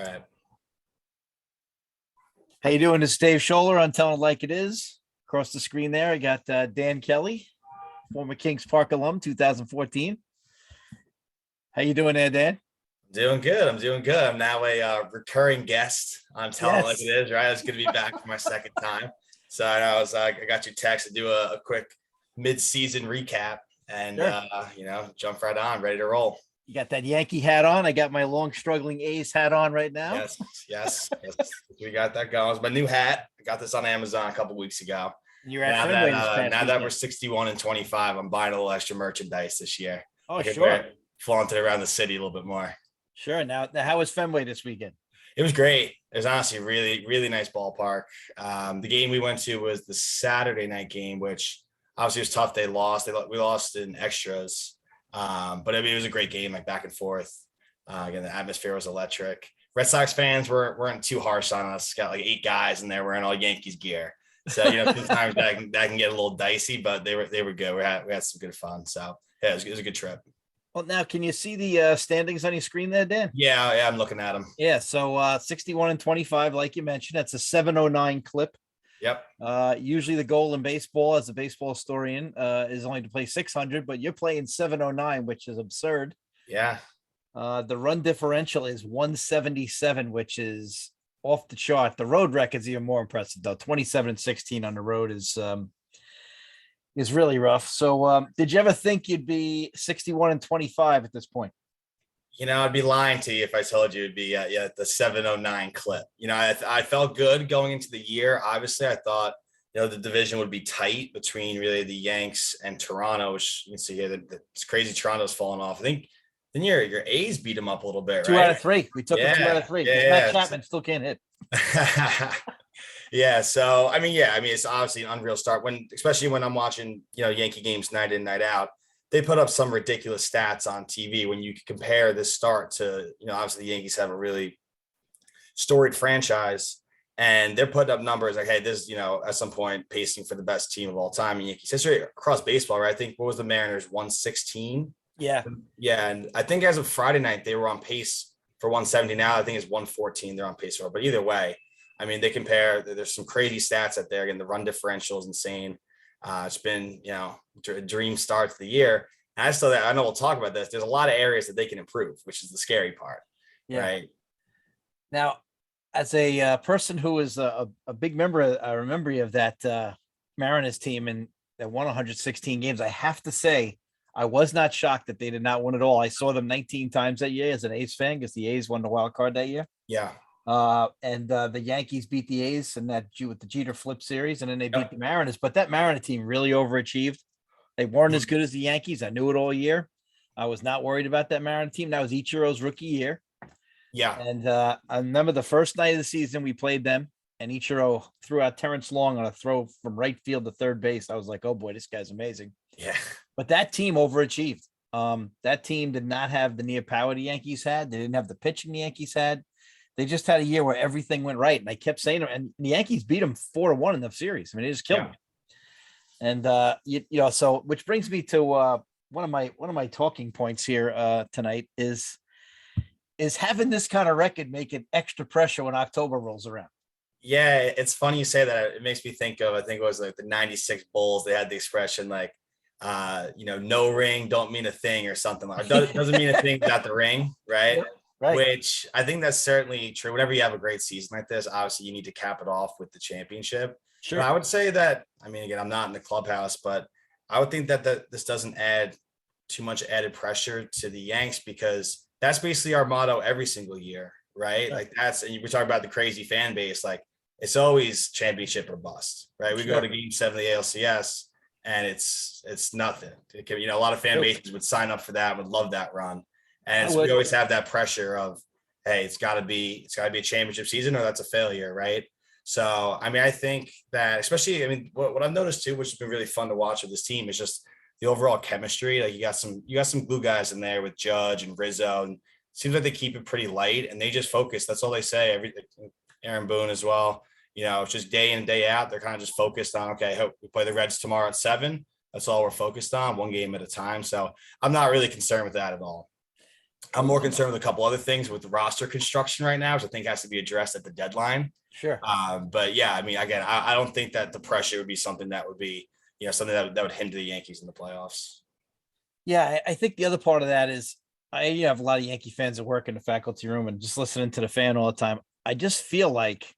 All right. How you doing? This is Dave Scholler on Telling It Like It Is. Across the screen there, I got Dan Kelly, former Kings Park alum, 2014. How you doing there, Dan? Doing good. I'm doing good. I'm now a recurring guest on Telling It Like It Yes. Is, right? It's good to be back for my second time. So I got your text to do a quick mid-season recap and, Sure. jump right on, ready to roll. You got that Yankee hat on. I got my long struggling A's hat on right now. Yes. We got that going. It's my new hat. I got this on Amazon a couple weeks ago. You're at Fenway this past Now that we're weekend. 61 and 25, I'm buying a little extra merchandise this year. Oh, I could sure. flaunt it around the city a little bit more. Sure. Now, how was Fenway this weekend? It was great. It was honestly a really, really nice ballpark. The game we went to was the Saturday night game, which obviously was tough. They lost. We lost in extras, but I mean, it was a great game, like back and forth. Again, the atmosphere was electric. Red Sox fans weren't too harsh on us. Got like 8 guys in there wearing all Yankees gear. So sometimes that can get a little dicey, but they were good. We had some good fun. So yeah, it was a good trip. Well, now, can you see the standings on your screen there, Dan? Yeah, I'm looking at them. Yeah. So 61 and 25, like you mentioned, that's a 709 clip. Yep. Usually the goal in baseball, as a baseball historian, is only to play 600, but you're playing 709, which is absurd. Yeah. The run differential is 177, which is off the chart. The road record's even more impressive, though. 27 and 16 on the road is really rough. So did you ever think you'd be 61 and 25 at this point? I'd be lying to you if I told you it'd be the 709 clip. I felt good going into the year. Obviously, I thought the division would be tight between really the Yanks and Toronto, which you can see here that it's crazy. Toronto's falling off. I think then your A's beat them up a little bit, right? 2 out of 3. We took them 2 out of 3. Yeah. Matt Chapman still can't hit. Yeah. So I mean, it's obviously an unreal start especially when I'm watching Yankee games night in, night out. They put up some ridiculous stats on TV when you compare this start to, obviously the Yankees have a really storied franchise and they're putting up numbers like, hey, this, at some point pacing for the best team of all time in Yankees history across baseball, right? I think what was the Mariners 116? Yeah. Yeah. And I think as of Friday night, they were on pace for 170. Now I think it's 114. They're on pace for, but either way, I mean, they compare, there's some crazy stats out there. Again, the run differential is insane. It's been, a dream start to the year. And I know we'll talk about this. There's a lot of areas that they can improve, which is the scary part. Yeah. Right. Now, as a person who is a big member, a member of that Mariners team and that won 116 games, I have to say, I was not shocked that they did not win at all. I saw them 19 times that year as an A's fan because the A's won the wild card that year. Yeah. And the Yankees beat the A's and that with the Jeter flip series, and then they beat the Mariners. But that Mariner team really overachieved. They weren't as good as the Yankees. I knew it all year. I was not worried about that Mariner team. That was Ichiro's rookie year. Yeah. And I remember the first night of the season we played them, and Ichiro threw out Terrence Long on a throw from right field to third base. I was like, oh boy, this guy's amazing. Yeah. But that team overachieved. That team did not have the near power the Yankees had. They didn't have the pitching the Yankees had. They just had a year where everything went right. And I kept saying, and the Yankees beat them 4-1 in the series. I mean, they just killed me. And, so which brings me to one of my talking points here tonight is having this kind of record making extra pressure when October rolls around. Yeah. It's funny you say that. It makes me think of, I think it was like the 96 Bulls. They had the expression like, no ring don't mean a thing or something like that. Doesn't mean a thing without the ring. Right. Yep. Right. Which I think that's certainly true. Whenever you have a great season like this, obviously you need to cap it off with the championship. Sure. But I would say that, I mean, again, I'm not in the clubhouse, but I would think that this doesn't add too much added pressure to the Yanks because that's basically our motto every single year, right? Yeah. Like and we talk about the crazy fan base, like it's always championship or bust, right? We go to Game 7 of the ALCS and it's nothing. It can, a lot of fan bases would sign up for that, would love that run. And we always have that pressure of, hey, it's got to be a championship season or that's a failure, right? So, I mean, I think that especially, I mean, what I've noticed too, which has been really fun to watch with this team is just the overall chemistry. Like you got some glue guys in there with Judge and Rizzo, and it seems like they keep it pretty light and they just focus. That's all they say. Aaron Boone as well. It's just day in and day out. They're kind of just focused on, okay, hope we play the Reds tomorrow at 7. That's all we're focused on, one game at a time. So I'm not really concerned with that at all. I'm more concerned with a couple other things with the roster construction right now, which I think has to be addressed at the deadline. Sure. But yeah, I mean, again, I don't think that the pressure would be something that would be, something that would hinder the Yankees in the playoffs. Yeah, I think the other part of that is I have a lot of Yankee fans that work in the faculty room and just listening to the fan all the time. I just feel like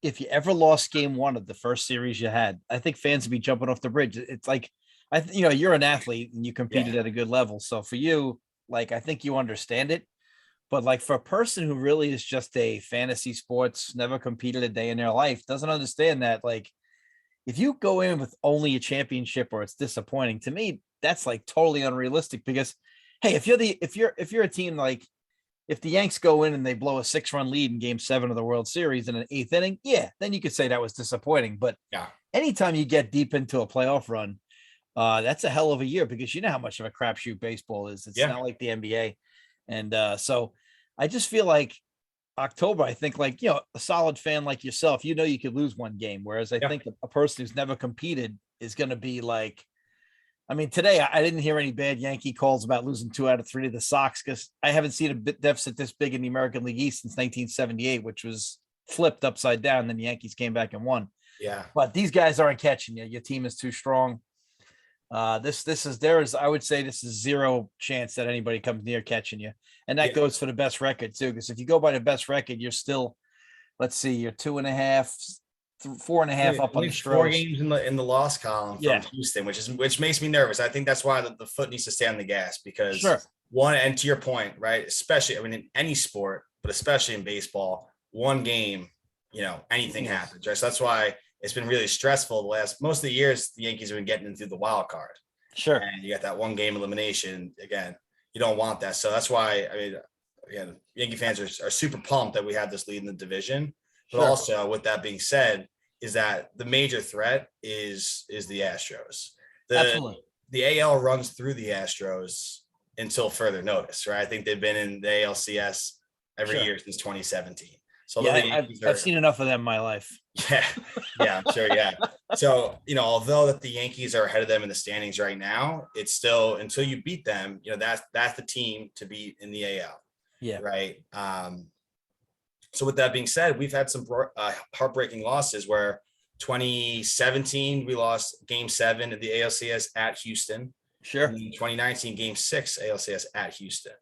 if you ever lost game one of the first series you had, I think fans would be jumping off the bridge. It's like, you're an athlete and you competed Yeah. at a good level. So for you, like, I think you understand it. But like for a person who really is just a fantasy sports, never competed a day in their life, doesn't understand that, like, if you go in with only a championship or it's disappointing, to me, that's like totally unrealistic because hey, if you're a team like if the Yanks go in and they blow a 6-run lead in game 7 of the World Series in an 8th inning, yeah, then you could say that was disappointing. But Yeah. anytime you get deep into a playoff run, that's a hell of a year because you know how much of a crapshoot baseball is. It's Yeah. not like the NBA. And so I just feel like October, I think like, a solid fan like yourself, you could lose one game. Whereas I Yeah. think a person who's never competed is going to be like, I mean, today I didn't hear any bad Yankee calls about losing 2 out of 3 to the Sox because I haven't seen a deficit this big in the American League East since 1978, which was flipped upside down. Then the Yankees came back and won. Yeah. But these guys aren't catching you. Your team is too strong. I would say this is zero chance that anybody comes near catching you. And that goes for the best record too. Because if you go by the best record, you're still, let's see, you're 2.5, 4.5 up on the Stros. 4 games in the loss column from Houston, which makes me nervous. I think that's why the foot needs to stay on the gas because one, and to your point, right, especially, I mean, in any sport, but especially in baseball, one game, anything happens, right? So that's why it's been really stressful most of the years the Yankees have been getting into the wild card. Sure. And you got that one game elimination. Again, you don't want that. So that's why, I mean, again, Yankee fans are super pumped that we have this lead in the division. But also, with that being said, is that the major threat is the Astros. Absolutely. The AL runs through the Astros until further notice, right? I think they've been in the ALCS every year since 2017. So I've seen enough of them in my life. Yeah, I'm sure. Yeah. So, although that the Yankees are ahead of them in the standings right now, it's still until you beat them, that's the team to beat in the AL. Yeah. Right. So with that being said, we've had some heartbreaking losses where 2017, we lost game 7 of the ALCS at Houston. Sure. And 2019, game 6 ALCS at Houston.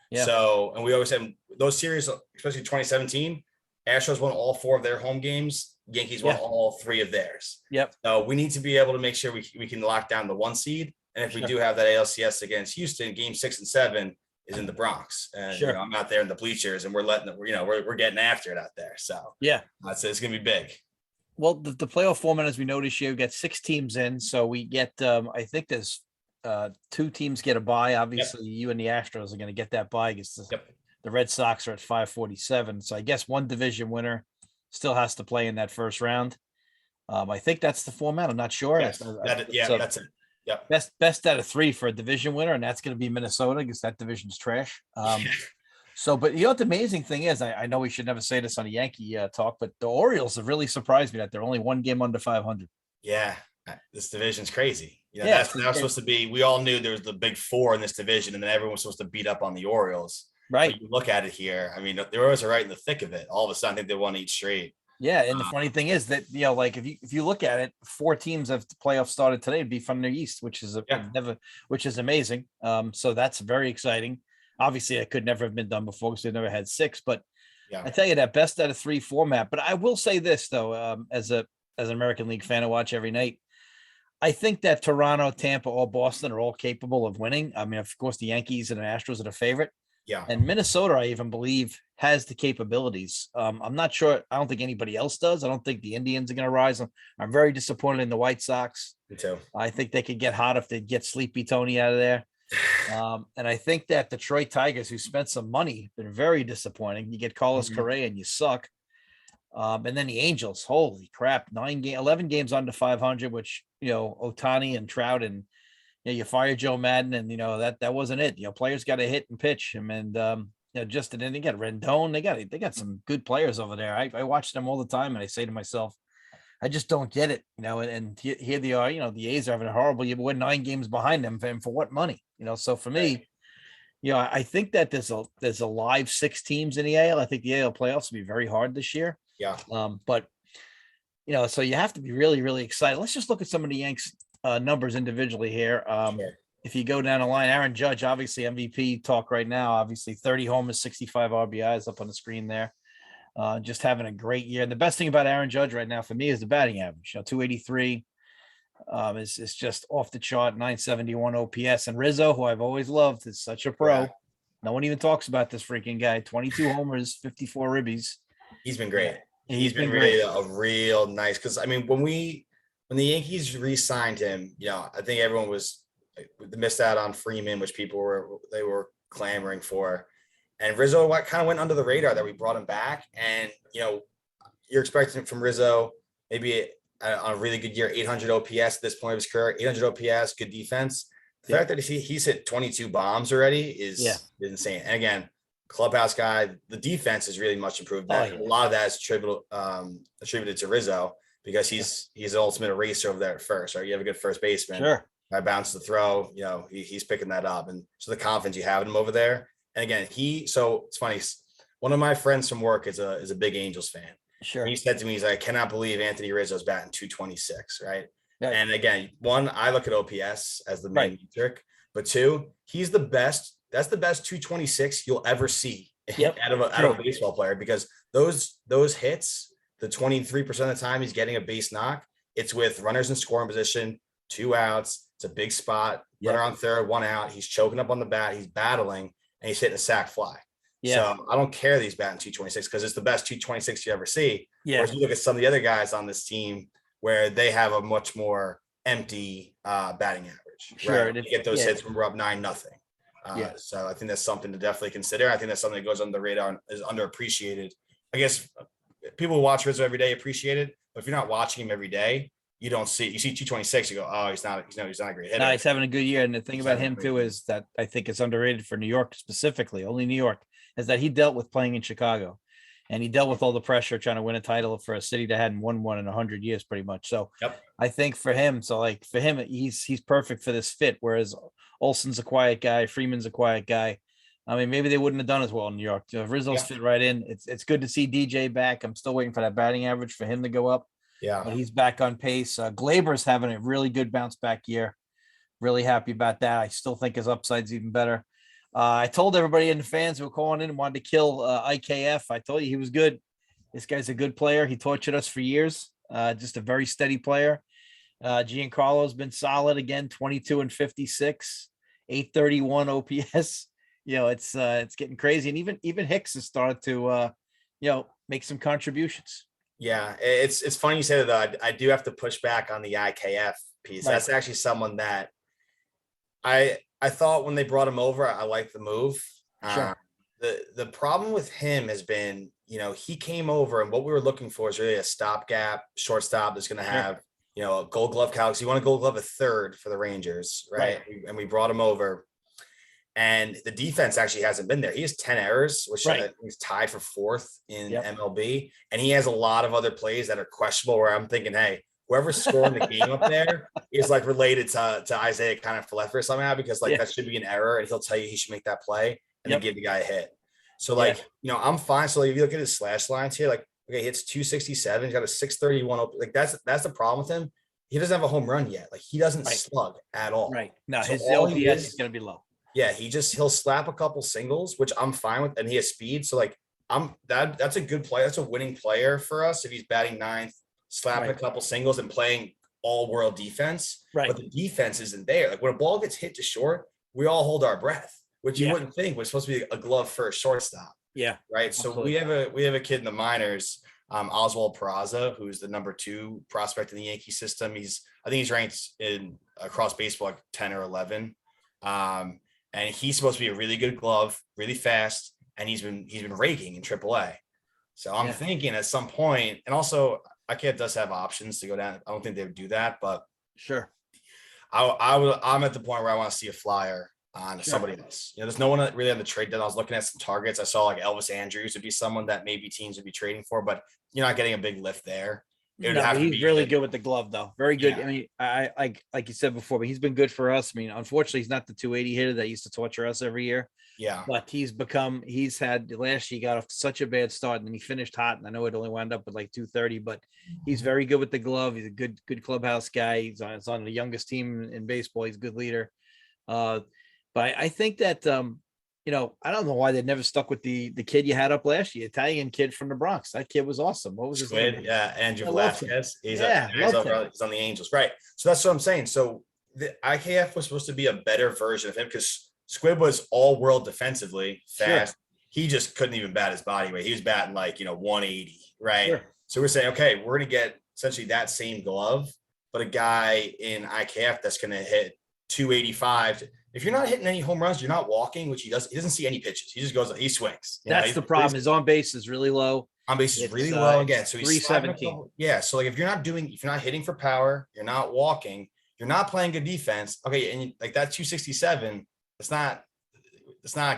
Yeah. So, and we always have those series, especially 2017, Astros won all 4 of their home games. Yankees won all 3 of theirs. Yep. So we need to be able to make sure we can lock down the 1 seed. And if we do have that ALCS against Houston, game 6 and 7 is in the Bronx. And I'm out there in the bleachers and we're getting after it out there. So it's going to be big. Well, the playoff format, as we know this year, we get 6 teams in. So we get, I think there's 2 teams get a bye. Obviously, you and the Astros are going to get that bye because the Red Sox are at 547. So I guess one division winner still has to play in that first round. I think that's the format. I'm not sure. Yes. That's it. Yep. Best out of 3 for a division winner, and that's going to be Minnesota because that division's trash. So, but what the amazing thing is, I know we should never say this on a Yankee talk, but the Orioles have really surprised me that they're only 1 game under 500. Yeah, this division's crazy. That's supposed to be. We all knew there was the big 4 in this division, and then everyone was supposed to beat up on the Orioles. Right. But you look at it here. I mean, the Orioles are right in the thick of it. All of a sudden, I think they won each straight. Yeah, and the funny thing is that like if you look at it, 4 teams have the playoffs started today to be from the East, which is which is amazing. So that's very exciting. Obviously, it could never have been done before because they never had 6. But I tell you that best out of 3 format. But I will say this though, as an American League fan, I watch every night. I think that Toronto, Tampa, or Boston are all capable of winning. I mean, of course, the Yankees and the Astros are the favorite. Yeah. And Minnesota, I even believe, has the capabilities. I'm not sure. I don't think anybody else does. I don't think the Indians are going to rise. I'm very disappointed in the White Sox. Me too. I think they could get hot if they get Sleepy Tony out of there. And I think that Detroit Tigers, who spent some money, been very disappointing. You get Carlos Correa and you suck. And then the Angels, holy crap, 11 games under 500, which, Ohtani and Trout and, you fire Joe Madden and, that wasn't it. Players got to hit and pitch him. And, just, and then they got Rendon. They got some good players over there. I watch them all the time. And I say to myself, I just don't get it, and here they are, the A's are having a horrible year, but we're 9 games behind them. And for what money? So for me, I think that there's a live 6 teams in the AL. I think the AL playoffs will be very hard this year. Yeah. But so you have to be really, really excited. Let's just look at some of the Yanks numbers individually here. Sure. If you go down the line, Aaron Judge, obviously MVP talk right now, obviously 30 homers, 65 RBIs up on the screen there. Just having a great year. And the best thing about Aaron Judge right now for me is the batting average. 283 is just off the chart, 971 OPS. And Rizzo, who I've always loved, is such a pro. Yeah. No one even talks about this freaking guy. 22 homers, 54 ribbies. He's been great. Yeah, He's been really a real nice, because I mean, when the Yankees re-signed him, I think everyone missed out on Freeman, which people were clamoring for. And Rizzo kind of went under the radar that we brought him back. And, you're expecting from Rizzo maybe on a really good year, 800 OPS at this point of his career, 800 OPS, good defense. The fact that he's hit 22 bombs already is insane. And again, clubhouse guy, the defense is really much improved. A lot of that is attributed to Rizzo, because he's the ultimate eraser over there at first, right? You have a good first baseman. Sure. I bounce the throw, he's picking that up. And so the confidence you have in him over there. And again, so it's funny. One of my friends from work is a big Angels fan. Sure. And he said to me, he's like, I cannot believe Anthony Rizzo's batting 226, right? Yeah. And again, one, I look at OPS as the main metric, but two, he's the best. That's the best 226 you'll ever see out of a baseball player, because those hits, the 23% of the time he's getting a base knock, it's with runners in scoring position, 2 outs. It's a big spot. Runner on third, 1 out. He's choking up on the bat. He's battling, and he's hitting a sac fly. Yeah. So I don't care that he's batting 226, because it's the best 226 you ever see. Yeah. Whereas you look at some of the other guys on this team where they have a much more empty batting average. Sure. Right? You get those hits when we're up 9-0. So I think that's something to definitely consider. I think that's something that goes under the radar and is underappreciated. I guess people who watch Rizzo every day appreciate it, but if you're not watching him every day, you don't see it. You see 226, you go, oh, he's not a great hitter. No, he's having a good year. And the thing about him too is that I think it's underrated for New York specifically, only New York, is that he dealt with playing in Chicago, and he dealt with all the pressure trying to win a title for a city that hadn't won one in 100 years, pretty much. So I think for him, he's perfect for this fit. Whereas Olson's a quiet guy, Freeman's a quiet guy. I mean, maybe they wouldn't have done as well in New York. Rizzo's fit right in. It's good to see DJ back. I'm still waiting for that batting average for him to go up. Yeah, but he's back on pace. Glaber's having a really good bounce back year. Really happy about that. I still think his upside's even better. I told everybody and the fans who were calling in and wanted to kill IKF. I told you he was good. This guy's a good player. He tortured us for years. Just a very steady player. Giancarlo's been solid again, 22 and 56, 831 OPS. It's getting crazy. And even Hicks has started to make some contributions. Yeah, it's funny you say that, though. I do have to push back on the IKF piece. Right. That's actually someone that I thought when they brought him over, I liked the move. Sure. The problem with him has been, he came over, and what we were looking for is really a stopgap shortstop that's going to have, a Gold Glove caliber. You want a Gold Glove a third for the Rangers, right? And we brought him over, and the defense actually hasn't been there. He has 10 errors, which he's tied for 4th in MLB, and he has a lot of other plays that are questionable. Where I'm thinking, hey, whoever's scoring the game up there is like related to Isaiah kind of Falefa somehow, because that should be an error, and he'll tell you he should make that play and then give the guy a hit. So I'm fine. So if you look at his slash lines here, okay, he hits 267, he's got a 631. That's the problem with him. He doesn't have a home run yet. He doesn't slug at all. Right. No, so his LPS is going to be low. Yeah, he'll slap a couple singles, which I'm fine with, and he has speed. So that's a good player. That's a winning player for us if he's batting 9th. Slapping a couple singles and playing all-world defense, but the defense isn't there. When a ball gets hit to short, we all hold our breath, which you wouldn't think was supposed to be a glove for a shortstop. Yeah, right. Absolutely. So we have a kid in the minors, Oswald Peraza, who's the number 2 prospect in the Yankee system. I think he's ranked in across baseball 10 or 11, and he's supposed to be a really good glove, really fast, and he's been raking in AAA. So I'm thinking at some point, and also IKF does have options to go down. I don't think they would do that, but sure. I'm at the point where I want to see a flyer on somebody else. There's no one really on the trade deadline. I was looking at some targets. I saw Elvis Andrews would be someone that maybe teams would be trading for, but you're not getting a big lift there. He's really good with the glove, though. Very good. Yeah. I mean, I like you said before, but he's been good for us. I mean, unfortunately, he's not the 280 hitter that used to torture us every year. Yeah. but he's had last year, he got off to such a bad start, and then he finished hot. And I know it only wound up with like 230, but he's very good with the glove. He's a good clubhouse guy. He's on the youngest team in baseball. He's a good leader. But I think that I don't know why they never stuck with the kid you had up last year, Italian kid from the Bronx. That kid was awesome. What was his Squid, name? yeah, Andrew I loved him. Velasquez. Yeah, He's loved him. on the Angels, right? So that's what I'm saying. So the IKF was supposed to be a better version of him because Squid was all world defensively, fast. Sure. He just couldn't even bat his body weight. He was batting like 180, right? Sure. So we're saying, okay, we're gonna get essentially that same glove, but a guy in IKF that's gonna hit 285. If you're not hitting any home runs, you're not walking, which he doesn't see any pitches. He just goes, he swings. That's the problem. His on base is really low. On base is really low again. So he's 317. Yeah. So like if you're not hitting for power, you're not walking, you're not playing good defense. Okay, and like that 267, it's not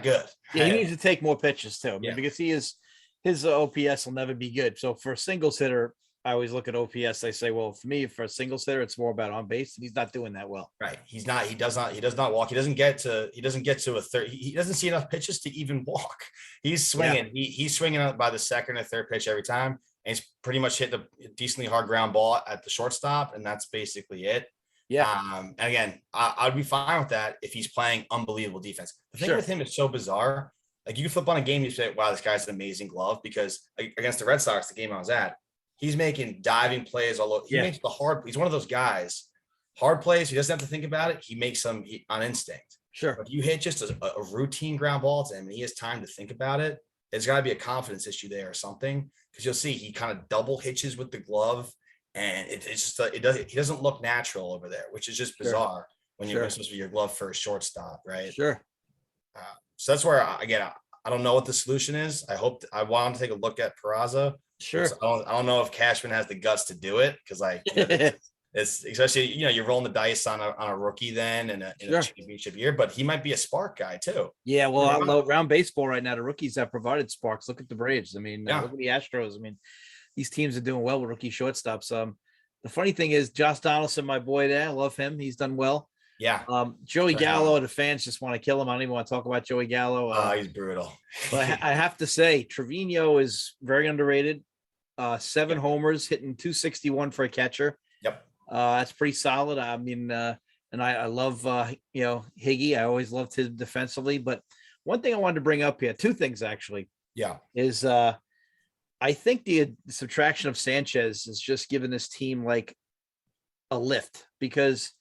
good. Yeah, he needs to take more pitches too. I mean, Yeah. because his OPS will never be good. So for a singles hitter, I always look at OPS. I say, well, for me, for a singles hitter, it's more about on base, and he's not doing that well. Right. He does not walk. He doesn't get to a third. He doesn't see enough pitches to even walk. He's swinging. Yeah. He's swinging out by the second or third pitch every time. And he's pretty much hit a decently hard ground ball at the shortstop. And that's basically it. Yeah. And again, I'd be fine with that if he's playing unbelievable defense. The thing with him is so bizarre. Like you can flip on a game and you say, wow, this guy's an amazing glove, because against the Red Sox, the game I was at, he's making diving plays all over. He makes he's one of those guys, hard plays. He doesn't have to think about it. He makes them on instinct. Sure. But if you hit just a routine ground ball to him and he has time to think about it, there's got to be a confidence issue there or something. Because you'll see he kind of double hitches with the glove, and it's just he doesn't look natural over there, which is just bizarre when you're supposed to be your glove for a shortstop, right? Sure. So that's where I don't know what the solution is. I want to take a look at Peraza. Sure. I don't know if Cashman has the guts to do it, because it's especially you're rolling the dice on a rookie then in a championship year, but he might be a spark guy too. Yeah, well, around baseball right now, the rookies have provided sparks. Look at the Braves. I mean, look at the Astros. I mean, these teams are doing well with rookie shortstops. The funny thing is, Josh Donaldson, my boy there, I love him. He's done well. Yeah. Joey Gallo, the fans just want to kill him. I don't even want to talk about Joey Gallo. He's brutal. But I have to say, Trevino is very underrated. 7 homers, hitting 261 for a catcher. Yep. That's pretty solid. I mean, and I love Higgy. I always loved him defensively. But one thing I wanted to bring up here, 2 things actually. Yeah. Is I think the subtraction of Sanchez has just given this team like a lift, because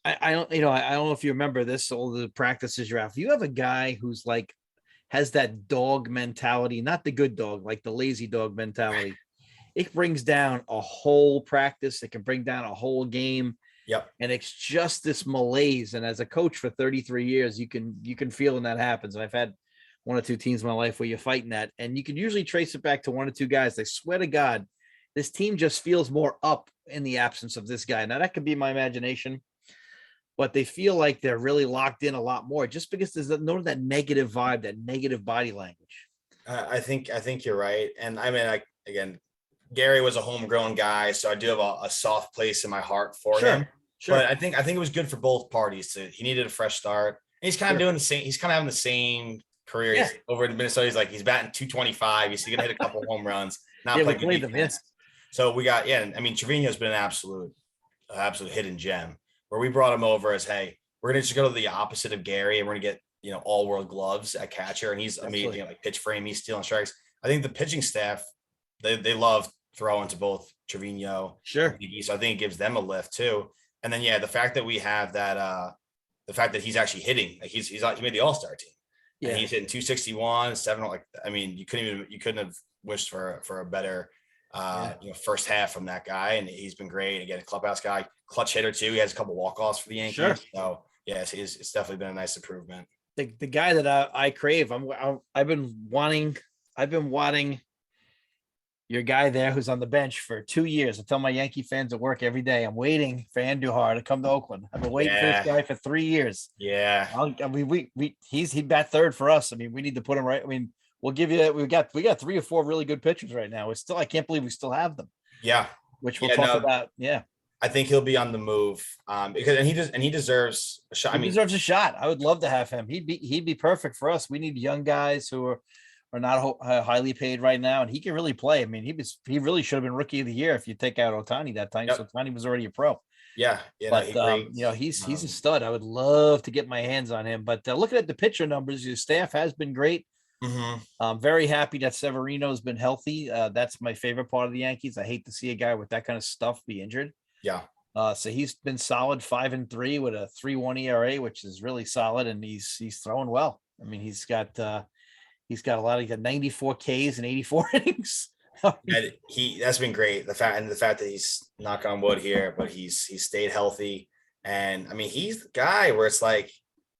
I don't know if you remember this, all the practices you're at. If you have a guy who's like has that dog mentality, not the good dog, like the lazy dog mentality, it brings down a whole practice. It can bring down a whole game. Yep. And it's just this malaise. And as a coach for 33 years, you can feel when that happens. And I've had 1 or 2 teams in my life where you're fighting that, and you can usually trace it back to 1 or 2 guys. I swear to God, this team just feels more up in the absence of this guy. Now that could be my imagination, but they feel like they're really locked in a lot more, just because there's none of that negative vibe, that negative body language. I think you're right. And I mean, again, Gary was a homegrown guy, so I do have a soft place in my heart for him. Sure. But I think it was good for both parties. He needed a fresh start. And he's kind of doing the same. He's kind of having the same career. Yeah. Over in Minnesota, he's batting 225. He's going to hit a couple home runs. Not play good defense. So we got I mean, Trevino's been an absolute hidden gem. Where we brought him over as, hey, we're going to just go to the opposite of Gary, and we're going to get all world gloves at catcher, and he's amazing, like pitch frame, he's stealing strikes. I think the pitching staff they love throwing to both Trevino, sure. And Iggy, so I think it gives them a lift too. And then the fact that we have that the fact that he's actually hitting, like he made the All-Star team. Yeah, and he's hitting 261, 7. Like, I mean, you couldn't have wished for a better first half from that guy, and he's been great. Again, a clubhouse guy, clutch hitter too. He has a couple walk-offs for the Yankees. Sure. So yes, it's definitely been a nice improvement. The guy that I crave. I've been wanting your guy there who's on the bench for 2 years. I tell my Yankee fans at work every day, I'm waiting for Andujar to come to Oakland. I've been waiting for this guy for 3 years. Yeah. He'd bat third for us. I mean, we need to put him right. I mean, we'll give you that. We got 3 or 4 really good pitchers right now. I can't believe we still have them. Yeah. Which we'll talk about. Yeah. I think he'll be on the move because he deserves a shot. I He mean, deserves a shot. I would love to have him. He'd be perfect for us. We need young guys who are not highly paid right now, and he can really play. I mean, he really should have been rookie of the year if you take out Otani that time. yep. So Otani was already a pro. Yeah, But he great. he's a stud. I would love to get my hands on him. But looking at the pitcher numbers, your staff has been great. Mm-hmm. I'm very happy that Severino's been healthy. That's my favorite part of the Yankees. I hate to see a guy with that kind of stuff be injured. Yeah. So he's been solid 5-3 with a 3.1 ERA, which is really solid, and he's throwing well. I mean, he's got a lot. He got 94 Ks and 84 innings. That's been great. The fact that he's, knock on wood here, but he's stayed healthy. And I mean, he's the guy where it's like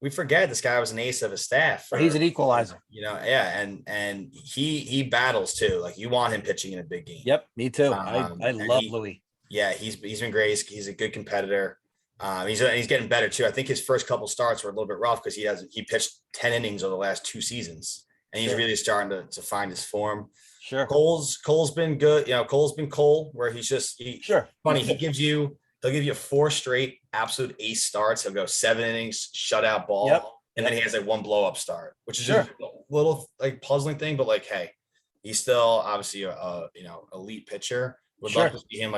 we forget this guy was an ace of his staff. He's an equalizer. Yeah, and he battles too. Like you want him pitching in a big game. Yep, me too. I love Louis. Yeah, he's been great. He's a good competitor. He's getting better too. I think his first couple starts were a little bit rough because he pitched 10 innings over the last 2 seasons, and he's really starting to find his form. Sure. Cole's been good. Cole's been Cole, where he's just funny. He'll give you 4 straight absolute ace starts. He'll go 7 innings, shutout ball, and then he has like 1 blow up start, which is just a little like puzzling thing. But like, hey, he's still obviously a elite pitcher. Would love to see him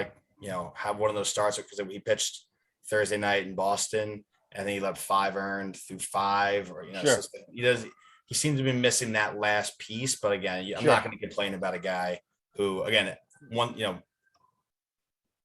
have one of those starts because he pitched Thursday night in Boston, and then he left 5 earned through 5, or so he seems to be missing that last piece. But again, I'm not going to complain about a guy who, again,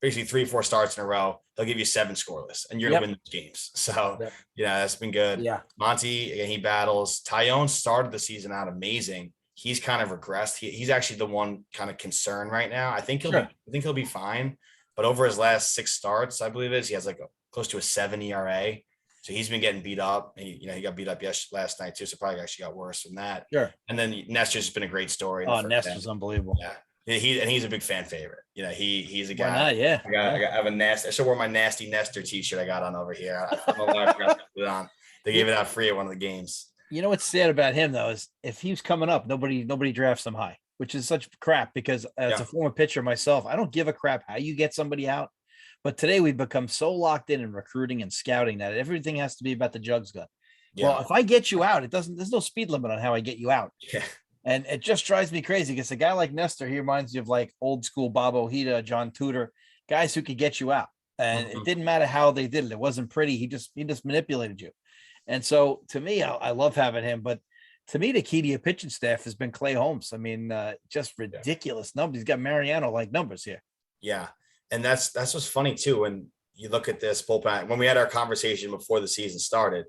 basically 3-4 starts in a row, he'll give you 7 scoreless, and you're going to win those games. So that's been good. Yeah, Monty, again, he battles. Tyone started the season out amazing. He's kind of regressed. He's actually the one kind of concern right now. I think he'll be fine. But over his last 6 starts, I believe he has like close to a 7 ERA. So he's been getting beat up. He got beat up last night too. So probably actually got worse than that. Sure. And then Nestor's been a great story. Oh, Nestor's unbelievable. Yeah. He's a big fan favorite. He's a guy. Why not? Yeah. I have a nasty. I should wear my nasty Nestor t-shirt I got on over here. I don't know why I forgot to put it on. They gave it out free at one of the games. You know what's sad about him though is if he was coming up, nobody drafts him high, which is such crap because as a former pitcher myself, I don't give a crap how you get somebody out. But today we've become so locked in recruiting and scouting that everything has to be about the jugs gun. Yeah. Well, if I get you out, there's no speed limit on how I get you out. Yeah. And it just drives me crazy because a guy like Nestor, he reminds you of like old school Bob Ojeda, John Tudor, guys who could get you out. And it didn't matter how they did it. It wasn't pretty. He just manipulated you. And so to me, I love having him. But to me, the key to your pitching staff has been Clay Holmes. I mean, just ridiculous numbers. He's got Mariano-like numbers here. Yeah. And that's what's funny too. When you look at this bullpen, when we had our conversation before the season started,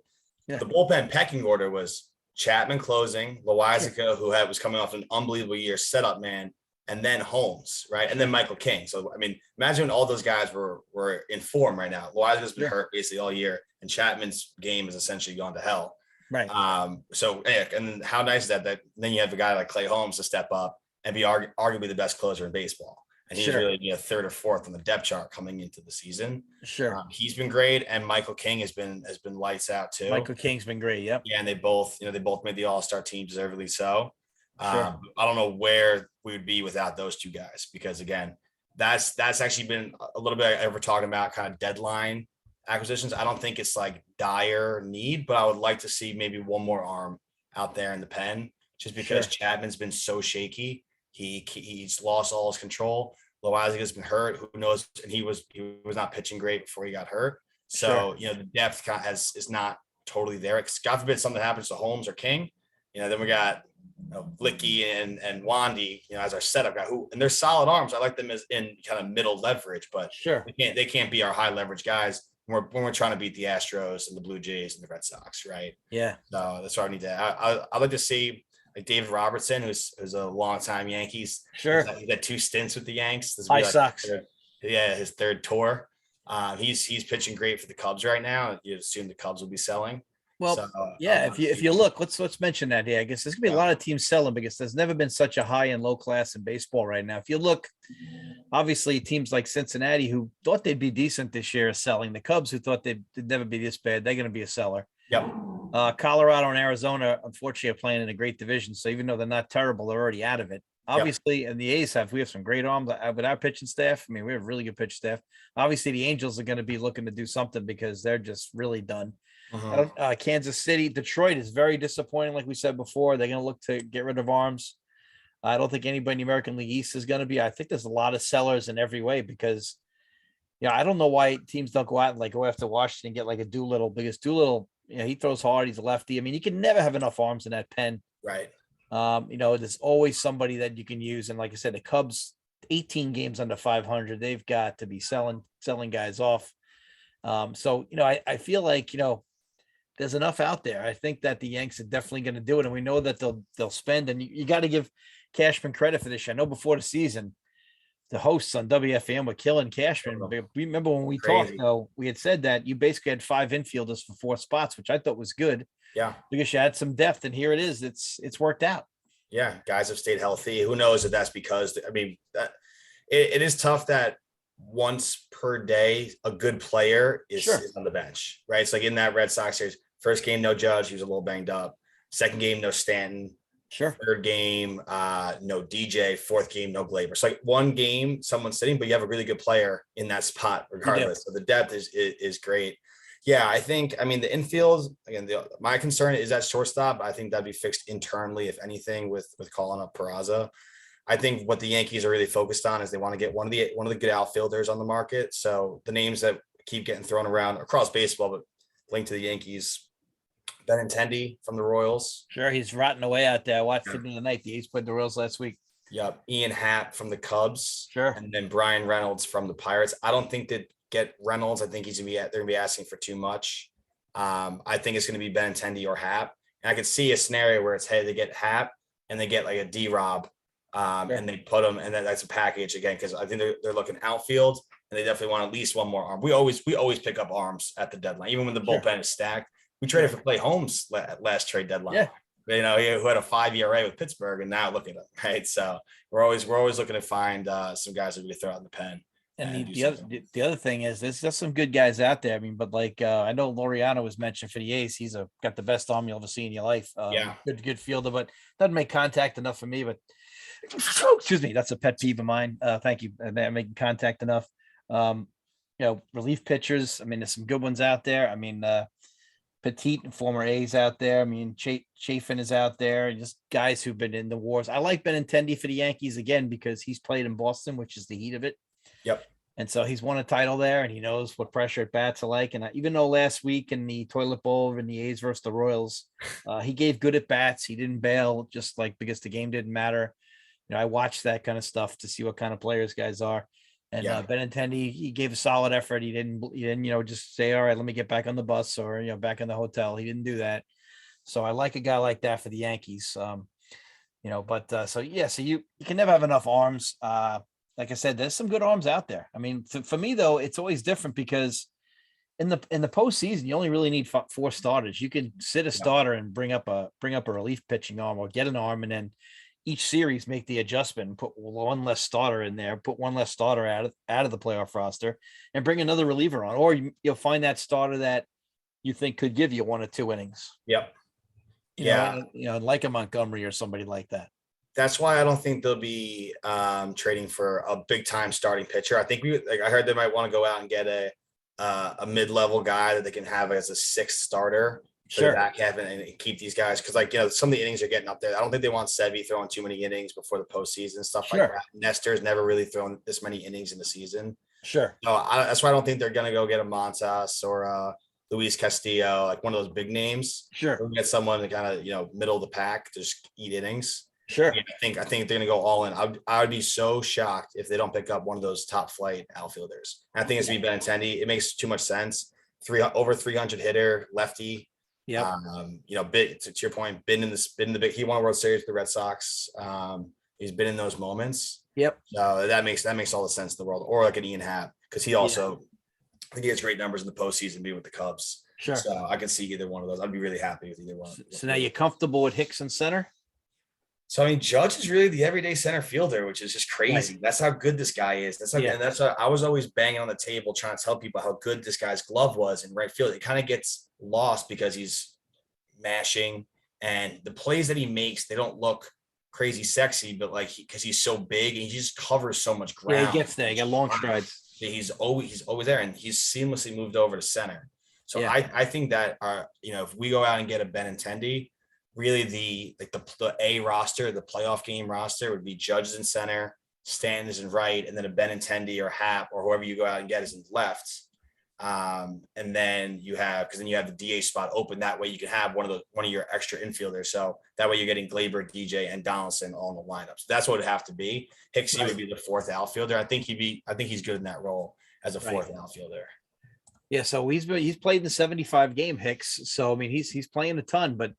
the bullpen pecking order was Chapman closing, Loizaga, who was coming off an unbelievable year, setup man, and then Holmes, right? And then Michael King. So, I mean, imagine when all those guys were in form right now. Loizaga's been hurt basically all year, and Chapman's game is essentially gone to hell. Right. So, and how nice is that then you have a guy like Clay Holmes to step up and be arguably the best closer in baseball. And he's really 3rd or 4th on the depth chart coming into the season. Sure. He's been great. And Michael King has been lights out too. Michael King's been great. Yep. Yeah. And they both made the All-Star team, deservedly so. I don't know where we would be without those 2 guys, because again, that's actually been a little bit ever talking about kind of deadline acquisitions. I don't think it's like dire need, but I would like to see maybe one more arm out there in the pen, just because Chapman's been so shaky. He's lost all his control. Loizaga's been hurt. Who knows? And he was not pitching great before he got hurt. So the depth is not totally there. God forbid something happens to Holmes or King. Then we got Blicky and Wandy, as our setup guy. And they're solid arms. I like them as in kind of middle leverage, but they can't be our high leverage guys when we're trying to beat the Astros and the Blue Jays and the Red Sox, right? Yeah. So that's what I need to. I'd like to see. Like David Robertson, who's a long-time Yankees. Sure. He's had 2 stints with the Yanks. This sucks. His 3rd tour. He's pitching great for the Cubs right now. You assume the Cubs will be selling. Well, if you look, let's mention that here. I guess there's gonna be a lot of teams selling because there's never been such a high and low class in baseball right now. If you look, obviously teams like Cincinnati, who thought they'd be decent this year, are selling. The Cubs, who thought they'd never be this bad, they're gonna be a seller. Yep. Colorado and Arizona, unfortunately, are playing in a great division. So even though they're not terrible, they're already out of it. Yep. Obviously, and the A's we have some great arms with our pitching staff. I mean, we have really good pitching staff. Obviously, the Angels are going to be looking to do something because they're just really done. I Mhm. don't. Kansas City, Detroit is very disappointing. Like we said before, they're going to look to get rid of arms. I don't think anybody in the American League East is going to be. I think there's a lot of sellers in every way because, I don't know why teams don't go out and like go after Washington and get like a Doolittle because Doolittle, he throws hard. He's a lefty. I mean, you can never have enough arms in that pen. Right. There's always somebody that you can use. And like I said, the Cubs, 18 games under 500, they've got to be selling guys off. I feel like, there's enough out there. I think that the Yanks are definitely going to do it. And we know that they'll spend, and you got to give Cashman credit for this. I know before the season, the hosts on WFAN were killing Cashman. But we remember when we talked, Crazy. though, we had said that you basically had 5 infielders for 4 spots, which I thought was good Yeah. because you had some depth, and here it is. It's worked out. Yeah. Guys have stayed healthy. Who knows if that's because, I mean, it is tough that once per day, a good player is on the bench, right? It's like in that Red Sox series, first game, no Judge. He was a little banged up. Second game, no Stanton. Sure. Third game, no DJ. Fourth game, no Glaber. So like one game, someone's sitting, but you have a really good player in that spot regardless. So the depth is great. Yeah, I think, I mean, the infield, again, my concern is at shortstop. I think that'd be fixed internally, if anything, with calling up Peraza. I think what the Yankees are really focused on is they want to get one of the good outfielders on the market. So the names that keep getting thrown around across baseball, but linked to the Yankees, Benintendi from the Royals. Sure, he's rotting away out there. I watched Yeah. him the night. The A's played the Royals last week. Yep. Ian Happ from the Cubs. Sure. And then Brian Reynolds from the Pirates. I don't think that get Reynolds. I think they're gonna be asking for too much. I think it's gonna be Benintendi or Happ. And I could see a scenario where it's, hey, they get Happ and they get like a D-Rob. And they put them, and then that's a package again, because I think they're looking outfield, and they definitely want at least one more arm. We always pick up arms at the deadline, even when the bullpen is stacked. We traded for Clay Holmes last trade deadline. Yeah. Who had a 5 ERA with Pittsburgh, and now look at him, right? So we're always looking to find some guys that we can throw out in the pen. And the other thing is there's some good guys out there. I mean, but like I know Laureano was mentioned for the A's. He's got the best arm you'll ever see in your life. Good fielder, but doesn't make contact enough for me. But excuse me, that's a pet peeve of mine. Thank you. Making contact enough. Relief pitchers. I mean, there's some good ones out there. I mean, Petit and former A's out there. I mean, Chafin is out there. Just guys who've been in the wars. I like Benintendi for the Yankees again because he's played in Boston, which is the heat of it. Yep. And so he's won a title there, and he knows what pressure at bats are like. And even though last week in the toilet bowl in the A's versus the Royals, he gave good at bats. He didn't bail just like because the game didn't matter. I watched that kind of stuff to see what kind of players guys are. And Benintendi, he gave a solid effort. He didn't, just say, all right, let me get back on the bus or, back in the hotel. He didn't do that. So I like a guy like that for the Yankees. So you can never have enough arms. Like I said, there's some good arms out there. I mean, for me though, it's always different because in the postseason, you only really need 4 starters. You can sit a starter and bring up a relief pitching arm or get an arm, and then each series make the adjustment and put one less starter in there, put one less starter out of the playoff roster, and bring another reliever on, or you'll find that starter that you think could give you 1 or 2 innings. Yep. Like a Montgomery or somebody like that. That's why I don't think they'll be trading for a big time starting pitcher. I think I heard they might want to go out and get a mid-level guy that they can have as a 6th starter. For the back half and keep these guys, because some of the innings are getting up there. I don't think they want Sevy throwing too many innings before the postseason, stuff like that. Nestor's never really thrown this many innings in the season. Sure. So that's why I don't think they're gonna go get a Montas or Luis Castillo, like one of those big names. Sure. Or get someone to kind of middle of the pack to just eat innings. Sure. Yeah, I think they're gonna go all in. I would be so shocked if they don't pick up one of those top flight outfielders. And I think it's gonna be Benintendi. It makes too much sense. Over 300 hitter, lefty. Yeah. Big to your point, been in the big. He won a World Series with the Red Sox. He's been in those moments. Yep. So that makes all the sense in the world. Or like an Ian Happ, because he also, I think he has great numbers in the postseason being with the Cubs. Sure. So I can see either one of those. I'd be really happy with either one. So now you're comfortable with Hicks in center? So I mean, Judge is really the everyday center fielder, which is just crazy. Right. That's how good this guy is. And that's what I was always banging on the table trying to tell people how good this guy's glove was in right field. It kind of gets lost because he's mashing, and the plays that he makes, they don't look crazy sexy, but like because he's so big and he just covers so much Yeah, ground. he gets there. He got long strides. He's always there, and he's seamlessly moved over to center. So Yeah. I think that if we go out and get a Benintendi, really the A roster, the playoff game roster would be Judge in center, Stanton is in right, and then a Benintendi or Hap or whoever you go out and get is in left. And then you have the DH spot open. That way you can have one of your extra infielders. So that way you're getting Glaber, DJ, and Donaldson all in the lineup. So that's what it'd have to be. Hicksy would be the fourth outfielder. I think he's good in that role as a fourth outfielder. Yeah, so he's played in the 75 game, Hicks. So I mean he's playing a ton, but